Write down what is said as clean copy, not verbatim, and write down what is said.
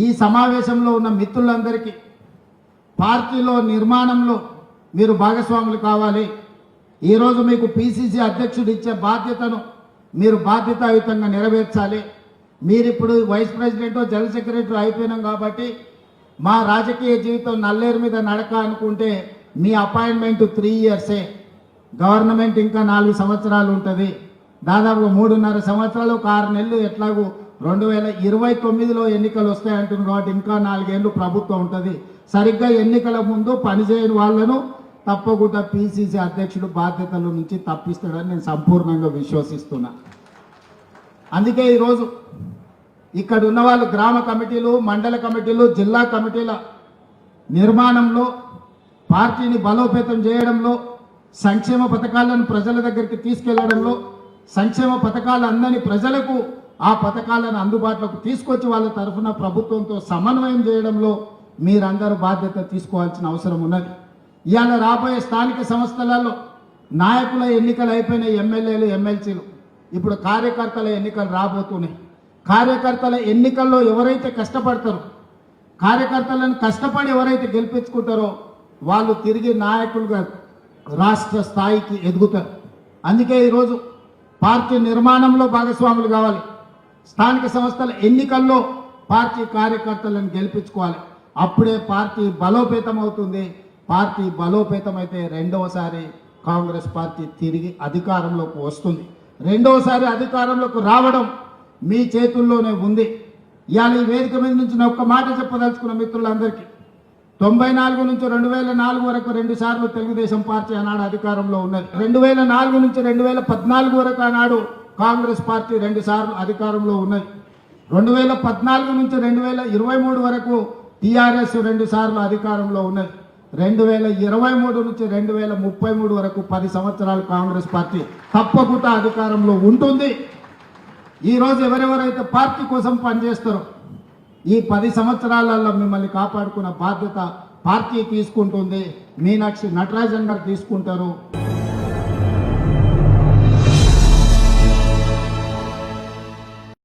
ఈ సమావేశంలో ఉన్న మిత్రులందరికీ పార్టీలో నిర్మాణంలో మీరు భాగస్వాములు కావాలి. ఈరోజు మీకు పిసిసి అధ్యక్షుడు ఇచ్చే బాధ్యతను మీరు బాధ్యతాయుతంగా నెరవేర్చాలి. మీరు ఇప్పుడు వైస్ ప్రెసిడెంట్ జనరల్ సెక్రటరీ అయిపోయినాం కాబట్టి మా రాజకీయ జీవితం నల్లేరు మీద నడక అనుకుంటే మీ అపాయింట్మెంట్ 3 ఇయర్సే. గవర్నమెంట్ ఇంకా 4 సంవత్సరాలు ఉంటుంది. దాదాపుగా 3.5 సంవత్సరాలు, 6 నెలలు ఎట్లాగూ 2029లో ఎన్నికలు వస్తాయంటున్నారు కాబట్టి ఇంకా 4 ఏళ్ళు ప్రభుత్వం ఉంటుంది. సరిగ్గా ఎన్నికల ముందు పనిచేయని వాళ్ళను తప్పకుండా పిసిసి అధ్యక్షుడు బాధ్యతల నుంచి తప్పిస్తాడని నేను సంపూర్ణంగా విశ్వసిస్తున్నా. అందుకే ఈరోజు ఇక్కడ ఉన్న వాళ్ళు గ్రామ కమిటీలు, మండల కమిటీలు, జిల్లా కమిటీల నిర్మాణంలో, పార్టీని బలోపేతం చేయడంలో, సంక్షేమ పథకాలను ప్రజల దగ్గరికి తీసుకెళ్లడంలో, సంక్షేమ పథకాలు అందని ప్రజలకు ఆ పథకాలను అందుబాటులోకి తీసుకొచ్చి వాళ్ళ తరఫున ప్రభుత్వంతో సమన్వయం చేయడంలో మీరందరూ బాధ్యత తీసుకోవాల్సిన అవసరం ఉన్నది. ఇవాళ రాబోయే స్థానిక సంస్థలలో నాయకుల ఎన్నికలు అయిపోయిన ఎమ్మెల్యేలు, ఎమ్మెల్సీలు, ఇప్పుడు కార్యకర్తల ఎన్నికలు రాబోతున్నాయి. కార్యకర్తల ఎన్నికల్లో ఎవరైతే కష్టపడతారో, కార్యకర్తలను కష్టపడి ఎవరైతే గెలిపించుకుంటారో వాళ్ళు తిరిగి నాయకులుగా రాష్ట్ర స్థాయికి ఎదుగుతారు. అందుకే ఈరోజు పార్టీ నిర్మాణంలో భాగస్వాములు కావాలి. స్థానిక సంస్థల ఎన్నికల్లో పార్టీ కార్యకర్తలను గెలిపించుకోవాలి. అప్పుడే పార్టీ బలోపేతం అవుతుంది. పార్టీ బలోపేతం అయితే రెండవసారి కాంగ్రెస్ పార్టీ తిరిగి అధికారంలోకి వస్తుంది. రెండవసారి అధికారంలోకి రావడం మీ చేతుల్లోనే ఉంది. ఇవాళ ఈ వేదిక మీద నుంచి నేను ఒక్క మాట చెప్పదలుచుకున్న మిత్రులందరికీ, 94 నుంచి 2004 వరకు 2 సార్లు తెలుగుదేశం పార్టీ ఆనాడు అధికారంలో ఉన్నది. 2004 నుంచి 2014 వరకు ఆనాడు కాంగ్రెస్ పార్టీ 2 సార్లు అధికారంలో ఉన్నది. 2014 నుంచి 2023 వరకు టీఆర్ఎస్ 2 సార్లు అధికారంలో ఉన్నది. 2023 నుంచి 2033 వరకు 10 సంవత్సరాలు కాంగ్రెస్ పార్టీ తప్పకుండా అధికారంలో ఉంటుంది. ఈరోజు ఎవరెవరైతే పార్టీ కోసం పనిచేస్తారో ఈ 10 సంవత్సరాలలో మిమ్మల్ని కాపాడుకున్న బాధ్యత పార్టీ తీసుకుంటుంది. మీనాక్షి నటరాజన్ గారు తీసుకుంటారు.